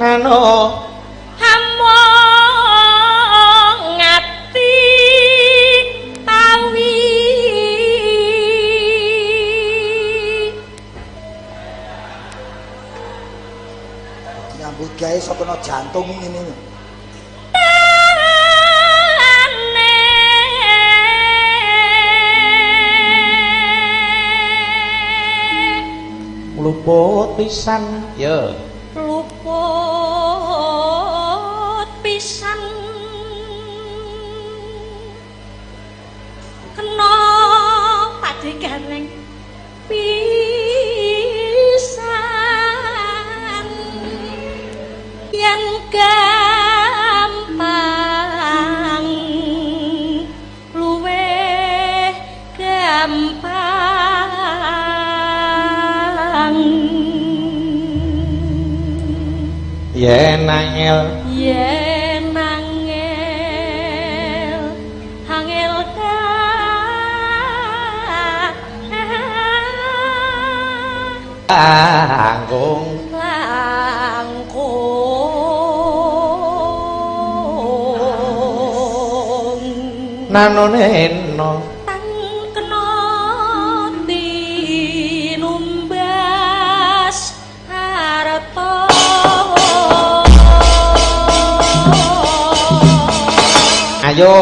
Nano hamong ngati tawi nyambut gawe saka no jantung ngene luput pisan ya luput pisan kena padi gareng pisan yang gampang luweh gampang yen angel angel langkung nanone eno tang kena tinumbas harta ayo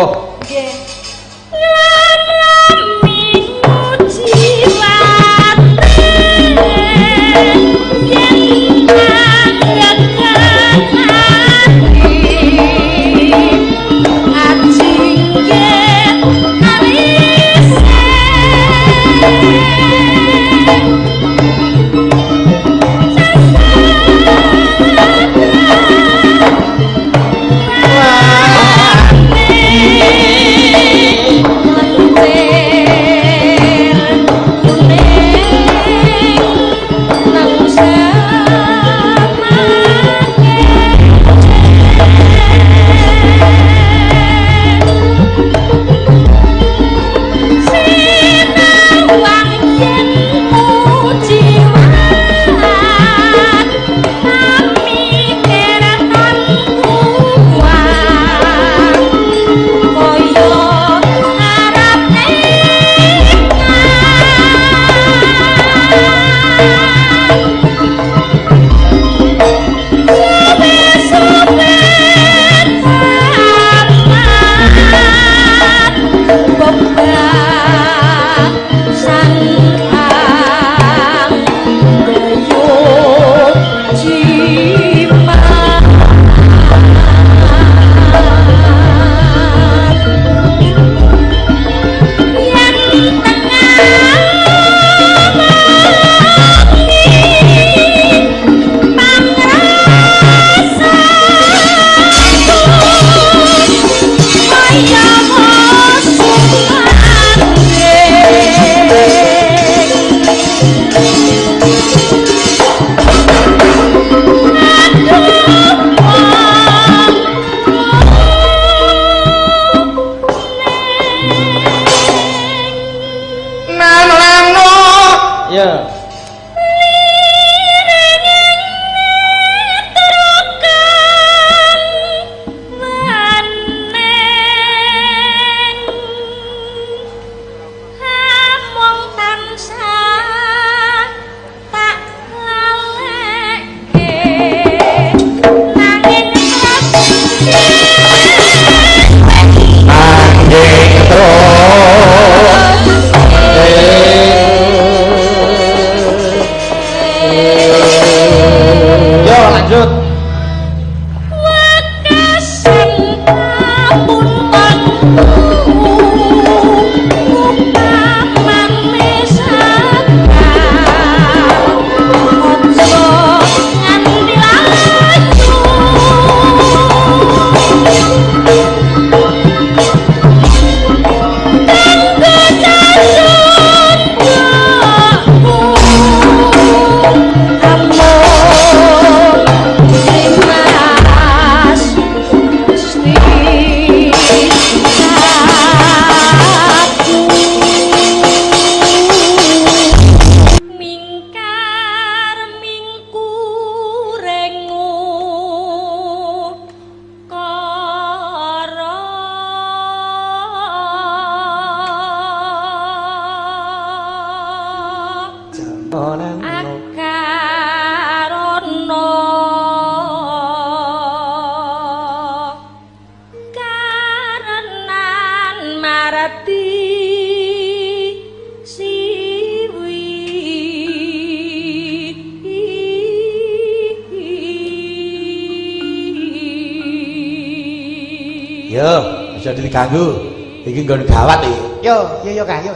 Yo, aja diganggu. Iki nggon gawat iki. Yo Kang.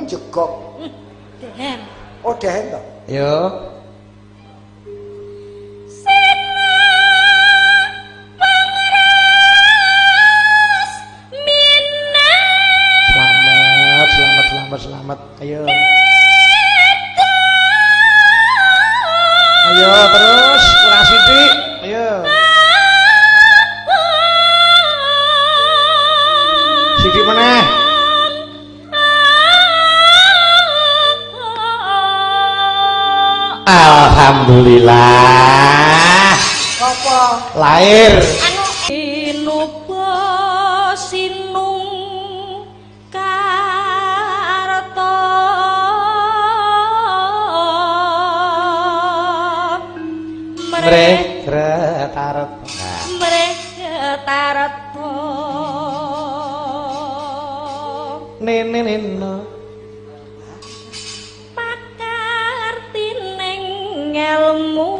Cukup. Dehen. Oh, dehen to. Yo. Selamat. Ayo. Ayo terus, kurang sithik. Ayo. Sithik meneh. Alhamdulillah. Apa? Lahir. Inuba sinung karta Mregretaret. Mregretaretto Nene. pakartining ngelmu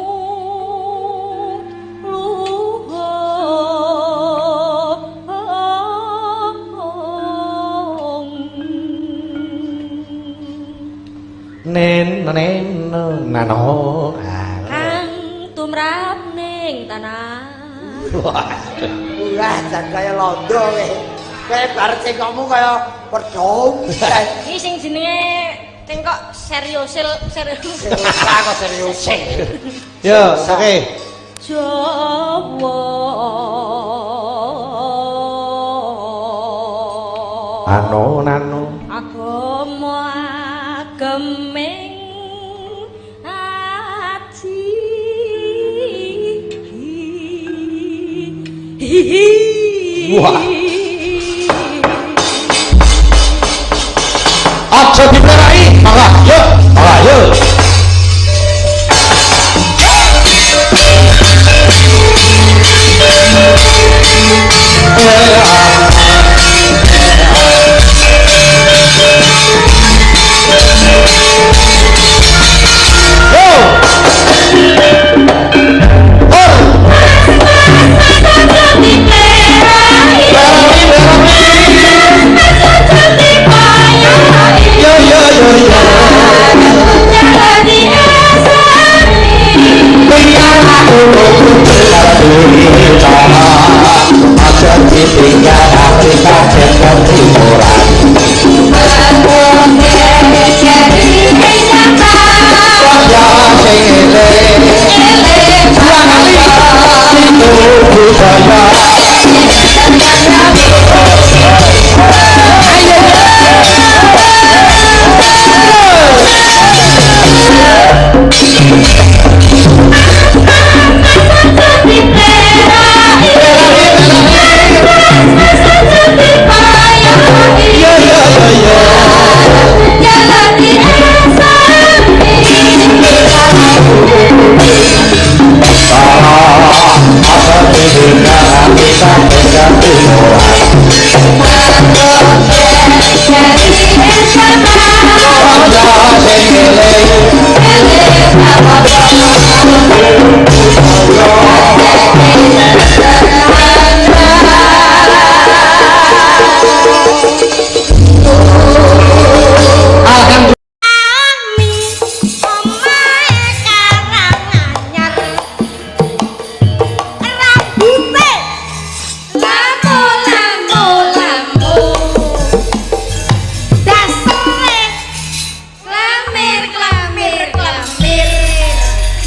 Nano. kang tumrap ning tanah. Wah, jan kaya londo kowe. Kowe bar cengkokmu kaya pedhong. Iki sing jenenge cengkok serius. Kok serius. Yo, oke. Jawa Nano. agama ageming aji. Wah. Aja diperai, malah yo.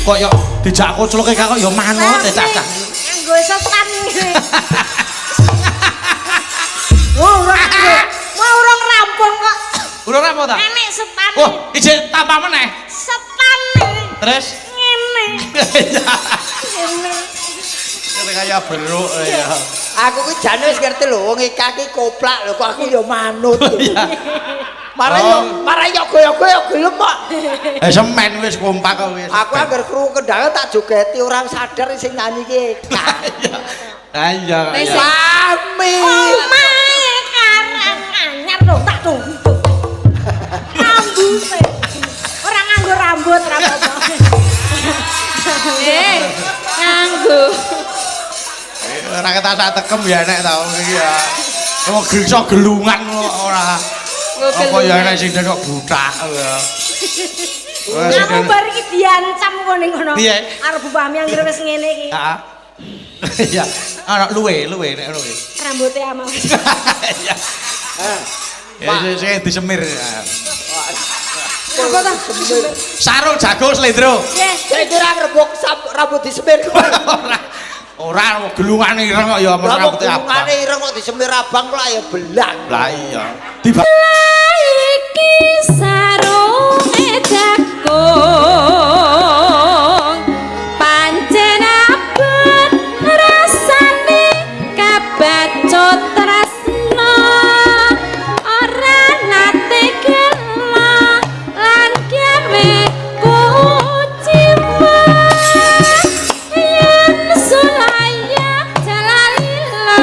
Kok yo dijak kucluke kok yo manut ya cacah. Nganggo setan iki. Urung rampung kok. Urung rampung ta? Enek setan. Oh, ijek tambah meneh. Setan. Terus ngene. Ngene. Kaya kaya beruk ya. Aku ki jane wis ngerti lho wong iki koplak lho kok aku yo manut. Marah yo goyo-goyo gelem kok. Semen wis kompak kok wis. Aku anggar krungu kendhange tak jogeti ora sadar sing nyanyi ki. Ha iya. Pami. Omae karang anyar lho tak tunggu. Rambute. Ora nganggo rambut ra apa-apa. Nganggo. Ora ketak tekem ya nek tau iki ya. Wong iso gelungan ora. Apa ya nek sing kok butak ya. Kamu bar iki diancam kok ning ngono. Piye? Arep bapakmu anggere wis ngene iki. Heeh. Iya, ana luwe nek luwe. Rambuté ama. Iya. Ya sing disemir. Apa ta? Sarung jago slendro. Nggih. Saya kira ngerebok rambut disemir kowe. Ora gelungane ireng kok ya rambut abang. Gelungane ireng kok disemir abang lah ya belang. Lah iya. Iki sarunge jakung pancen abet rasane kabacut tresno ora nate gelo lan gawe kuciwa yen sulaya jalalila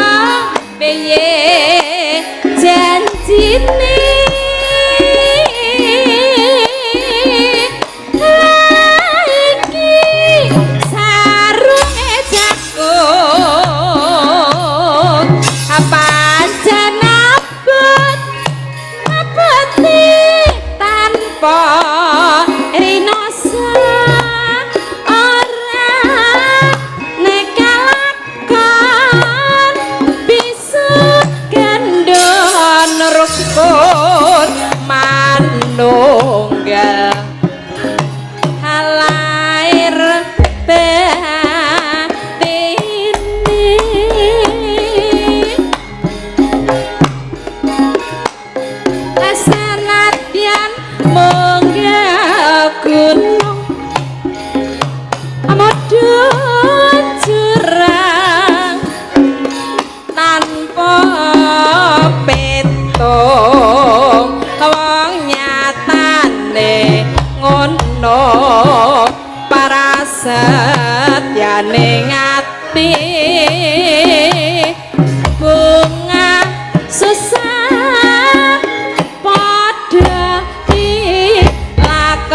piye janjine manunggal halair batine sanadyan munggah gunung amodun jurang tanpa petung wong nyatane ngono parasetyane ngati bunga susah padha dilakoni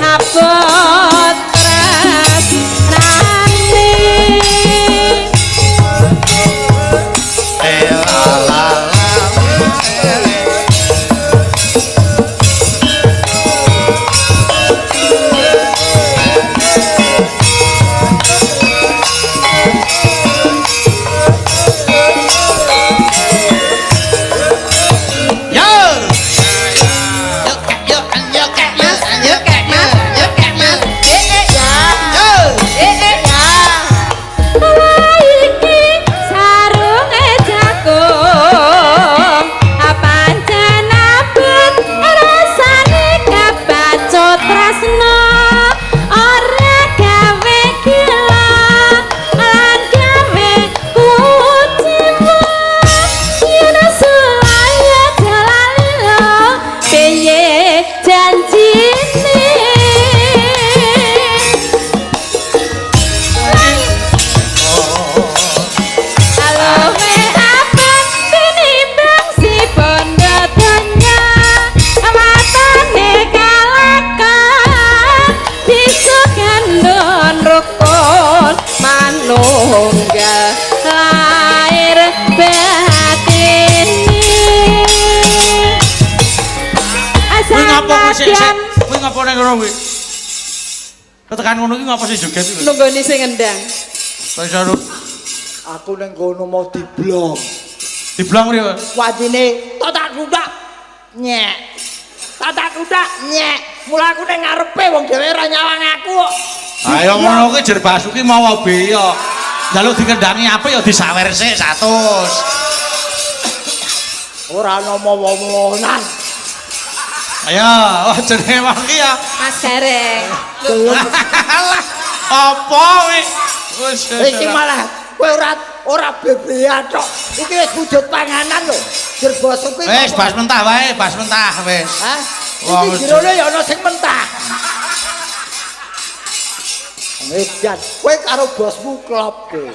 abot tresnane manunggal lair batin kuwi ngapa sik kuwi ngapa ning ngono kuwi tekan ngono iki ngapa sih joget iki nunggone sing ngendang Sarut Aku ning kono mau diblong. diblong riyo Wajine tak kudak nyek. Tak kudak nyek. Mula aku ning ngarepe wong dhewe ora nyawang aku kok. Ayo ngono kuwi jer Basuki mawa beya. Njaluk dikendangi apik ya disawer sik 100. Ora ana mowo-mowonan. Ayo, jenenge wong iki ya. Mas Gareng. Apa kuwi? Iki malah kowe ora bebean tok. Iki wis wujud panganan lho. Jur basa kuwi. Wis bas mentah wae, bas mentah wis. Hah? Iki jerone ya ana sing mentah. Medan, kowe karo bosmu klop kowe.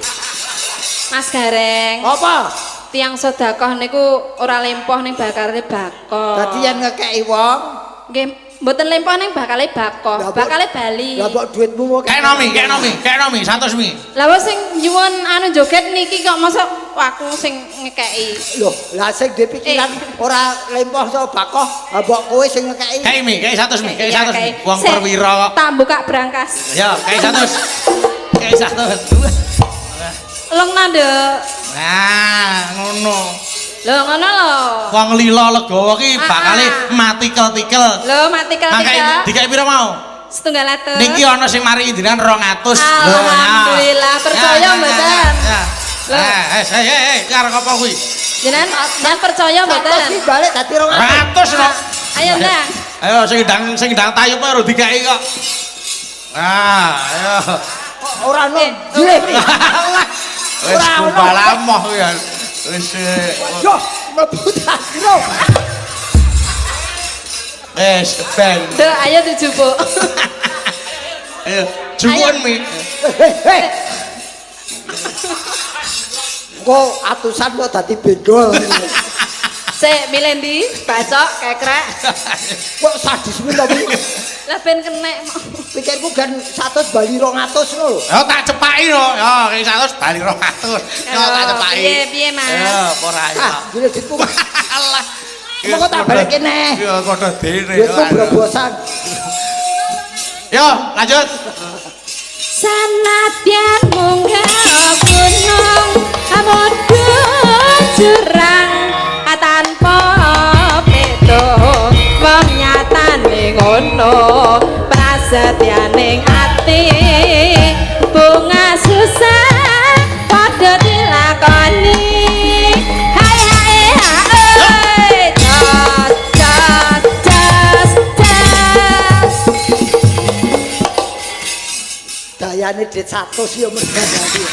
Mas Gareng. Apa? Tiang sedekah niku ora lempoh ning bakale bako. Dadi yen ngekeki wong, Nggih, mboten lempoh ning bakale bako. Bakale bali. lah kok dhuwitmu mau Kayak nomi, 100 mi. Lah wong sing nyuwun anu joget niki kok mosok aku sing ngekeki. Loh, lah sing duwe pikiran ora lempoh to bakoh, mbok kowe sing ngekeki. Kayak mi, kayak 100 mi, kayak 100 mi. Wong Sik, perwira kok. Tak buka brankas. Ya, kayak 100. Kayak 100. Long nanduk. Nah, ngono. Lho ngono lho. Wong lila legawa ki bakale matikel-tikel. Lho mati Mangke dikai pira mau? setunggal atus. Niki ana sing maringi jenengan 200. Alhamdulillah, percaya mboten? Lho. Arep apa kuwi? Jenengan percaya mboten? Iki balik dadi 200 no. Ayo ndang. Ayo sing ndang tayub karo dikai kok. Ah, ayo. ora ono. Wis balamoh kuwi ya. Wis Yo, mlebu takro. ben. Duh, ayo dijupuk. Ayo, juwun mi. Kok atusan kok dadi bendol. Sik, milih ndi? Bacok, kekrek. Kok sadisme to kuwi? Lah ben kenek. Pikirku kan 100 bali 200 lho. Ya tak cepaki no. Ya, kayak 100 bali 200. Ya tak cepaki. Piye, Mas? Ya, ora ya. Ah, gile ditku. Allah. Monggo tak balik kene. Ya padha dene. Ditku brobosan. Yo, lanjut. Sanadyan munggah gunung amodo jurang tanpa pedo wong nyatane ngono prasetyaning ati bunga susah padha dilakoni hai hai hai jas jas jas Dayane dit 100 ya mergani.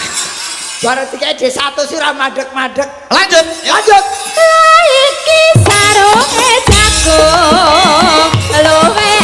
Bareng dikae dit 100 ora madeg-madeg. Lanjut. Lanjut. Iki sarunge jagung luwe